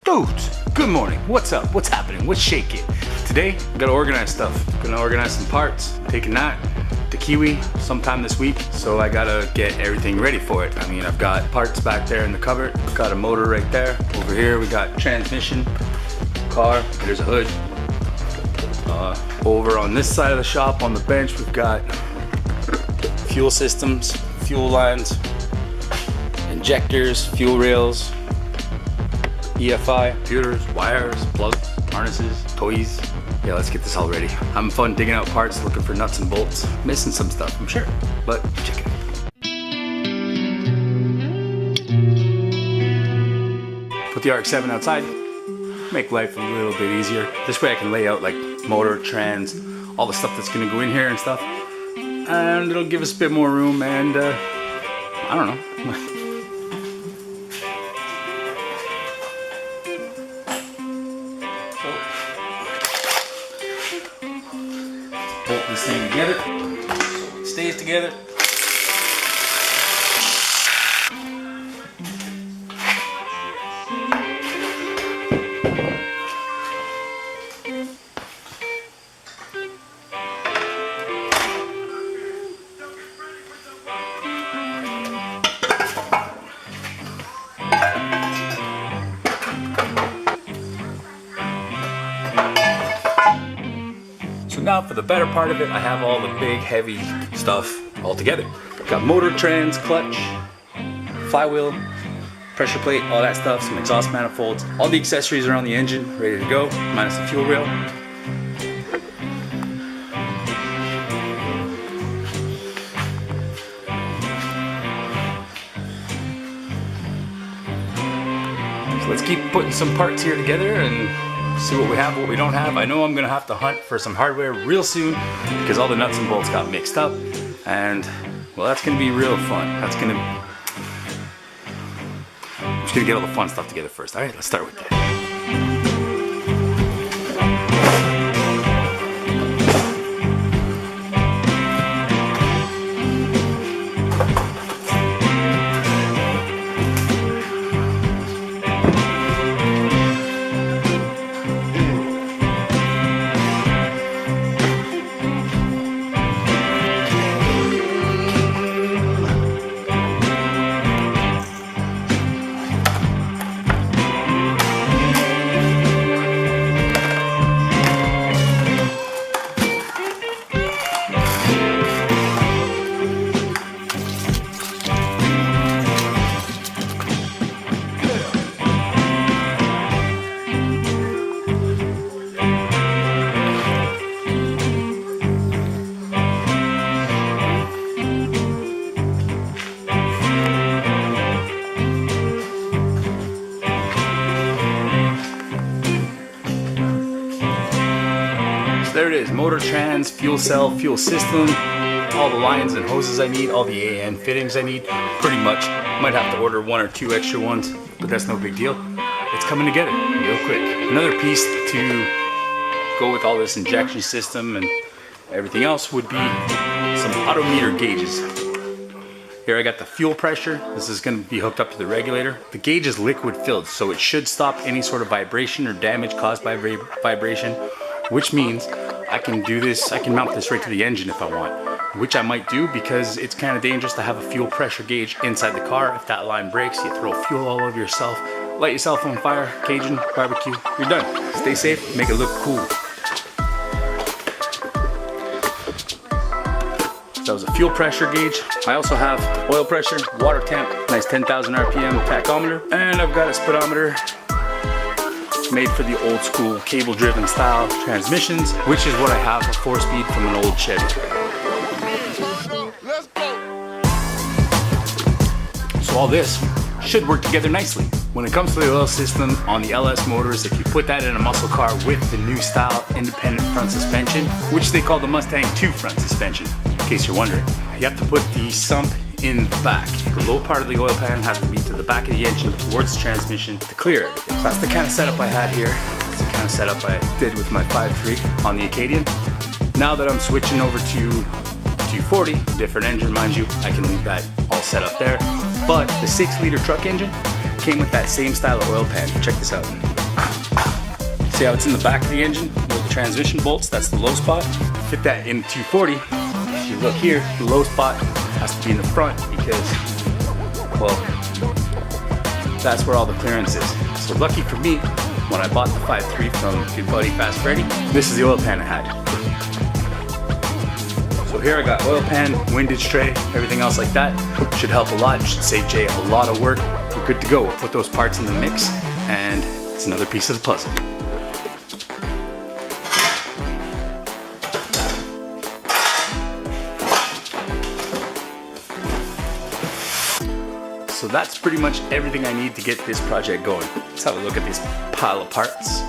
Dudes, good morning. What's up? What's happening? What's shaking? Today, I gotta organize stuff. Gonna organize some parts. Taking that to Kiwi sometime this week, so I gotta get everything ready for it. I mean, I've got parts back there in the cupboard. Got a motor right there. Over here, we got transmission, car. There's a hood. Over on this side of the shop, on the bench, we've got fuel systems, fuel lines, injectors, fuel rails, EFI, computers, wires, plugs, harnesses, toys. Yeah, let's get this all ready. Having fun digging out parts, looking for nuts and bolts. Missing some stuff, I'm sure, but check it out. Put the RX-7 outside, make life a little bit easier. This way I can lay out like motor, trans, all the stuff that's gonna go in here and stuff. And it'll give us a bit more room and I don't know. Bolt this thing together so it stays together. So now for the better part of it, I have all the big heavy stuff all together. Got motor, trans, clutch, flywheel, pressure plate, all that stuff, some exhaust manifolds. All the accessories are on the engine, ready to go, minus the fuel rail. So let's keep putting some parts here together and see what we have, what we don't have. I know I'm gonna have to hunt for some hardware real soon because all the nuts and bolts got mixed up, and well, that's gonna be real fun. I'm just gonna get all the fun stuff together first. All right, let's start with that. There it is, motor, trans, fuel cell, fuel system, all the lines and hoses I need, all the AN fittings I need, pretty much. Might have to order one or two extra ones, but that's no big deal. It's coming together real quick. Another piece to go with all this injection system and everything else would be some odometer gauges. Here I got the fuel pressure. This is going to be hooked up to the regulator. The gauge is liquid filled, so it should stop any sort of vibration or damage caused by vibration, which means I can do this, I can mount this right to the engine if I want, which I might do because it's kind of dangerous to have a fuel pressure gauge inside the car. If that line breaks, you throw fuel all over yourself, light yourself on fire, Cajun, barbecue, you're done. Stay safe, make it look cool. So that was a fuel pressure gauge. I also have oil pressure, water temp, nice 10,000 RPM tachometer, and I've got a speedometer made for the old school cable driven style transmissions, which is what I have, a 4-speed from an old Chevy. So all this should work together nicely. When it comes to the oil system on the Ellis motors, if you put that in a muscle car with the new style independent front suspension, which they call the Mustang 2 front suspension, in case you're wondering, you have to put the sump in the back. The low part of the oil pan has to be to the back of the engine towards the transmission to clear everything. So that's the kind of setup I had here. That's the kind of setup I did with my 5.3 on the Acadian. Now that I'm switching over to 240, different engine mind you, I can leave that all set up there. But the 6-liter truck engine came with that same style of oil pan. Check this out. See how it's in the back of the engine with the transmission bolts? That's the low spot. Fit that in 240. If you look here, the low spot has to be in the front because, well, that's where all the clearance is. So lucky for me, when I bought the 5.3 from Good Buddy Fast Freddy, this is the oil pan I had. So here I got oil pan, windage tray, everything else like that. Should help a lot, should save Jay a lot of work. We're good to go. We'll put those parts in the mix and it's another piece of the puzzle. So that's pretty much everything I need to get this project going. Let's have a look at this pile of parts.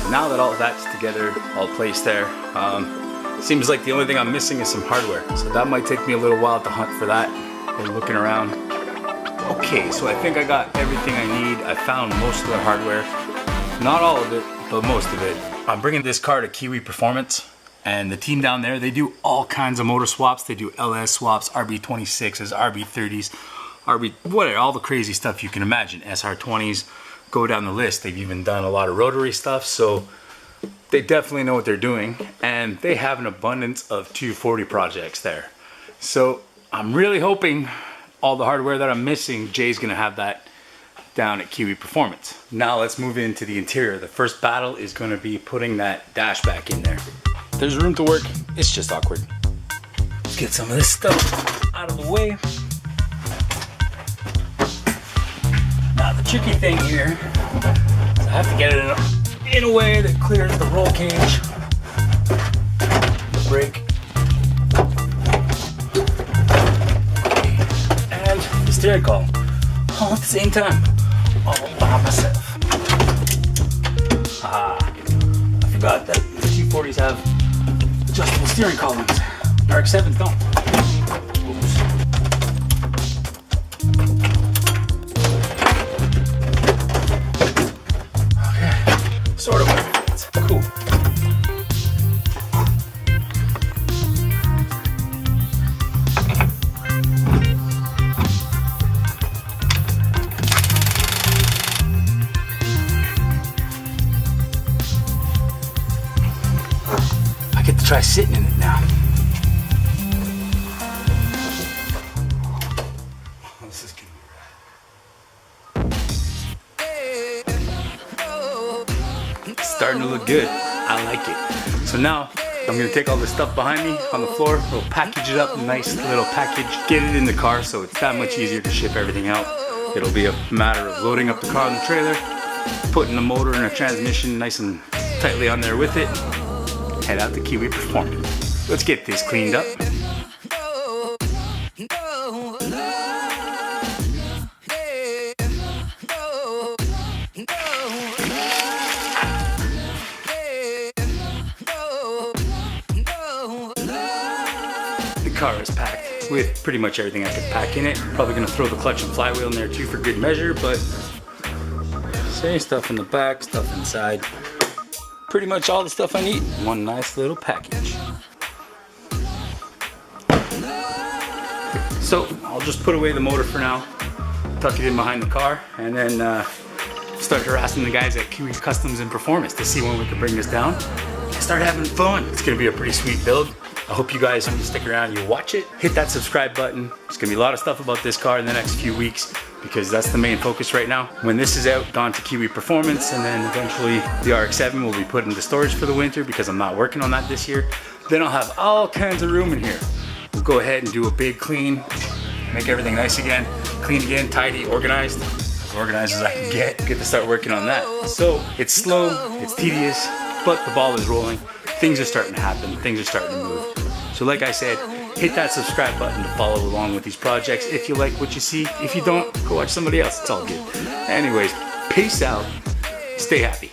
Now that all that's together, all placed there, seems like the only thing I'm missing is some hardware. So that might take me a little while to hunt for that. We're looking around. Okay, so I think I got everything I need. I found most of the hardware. Not all of it, but most of it. I'm bringing this car to Kiwi Performance, and the team down there, they do all kinds of motor swaps. They do LS swaps, RB26s, RB30s, whatever, all the crazy stuff you can imagine. SR20s. Go down the list. They've even done a lot of rotary stuff, so they definitely know what they're doing, and they have an abundance of 240 projects there. So I'm really hoping all the hardware that I'm missing, Jay's gonna have that down at Kiwi Performance. Now let's move into the interior. The first battle is gonna be putting that dash back in there. There's room to work, it's just awkward. Let's get some of this stuff out of the way. Now the tricky thing here is I have to get it in a way that clears the roll cage, the brake, and the steering column all at the same time, all by myself. I forgot that the 240s have adjustable steering columns. Dark 7s don't. Oops. Sort of fits. Cool. I get to try sitting in it now. This is gonna be rad. Starting to look good. I like it. So now I'm gonna take all this stuff behind me on the floor, we'll package it up, nice little package, get it in the car so it's that much easier to ship everything out. It'll be a matter of loading up the car on the trailer, putting the motor and a transmission nice and tightly on there with it, head out to Kiwi Performance. Let's get this cleaned up. The car is packed with pretty much everything I could pack in it. Probably gonna throw the clutch and flywheel in there too for good measure, but same stuff in the back, stuff inside. Pretty much all the stuff I need in one nice little package. So I'll just put away the motor for now, tuck it in behind the car, and then start harassing the guys at Kiwi Customs and Performance to see when we can bring this down and start having fun. It's gonna be a pretty sweet build. I hope you guys stick around and you watch it. Hit that subscribe button. There's gonna be a lot of stuff about this car in the next few weeks because that's the main focus right now. When this is out, gone to Kiwi Performance, and then eventually the RX-7 will be put into storage for the winter because I'm not working on that this year. Then I'll have all kinds of room in here. We'll go ahead and do a big clean, make everything nice again, clean again, tidy, organized. As organized as I can get to start working on that. So it's slow, it's tedious, but the ball is rolling. Things are starting to happen, things are starting to move. So like I said, hit that subscribe button to follow along with these projects if you like what you see. If you don't, go watch somebody else, it's all good. Anyways, peace out, stay happy.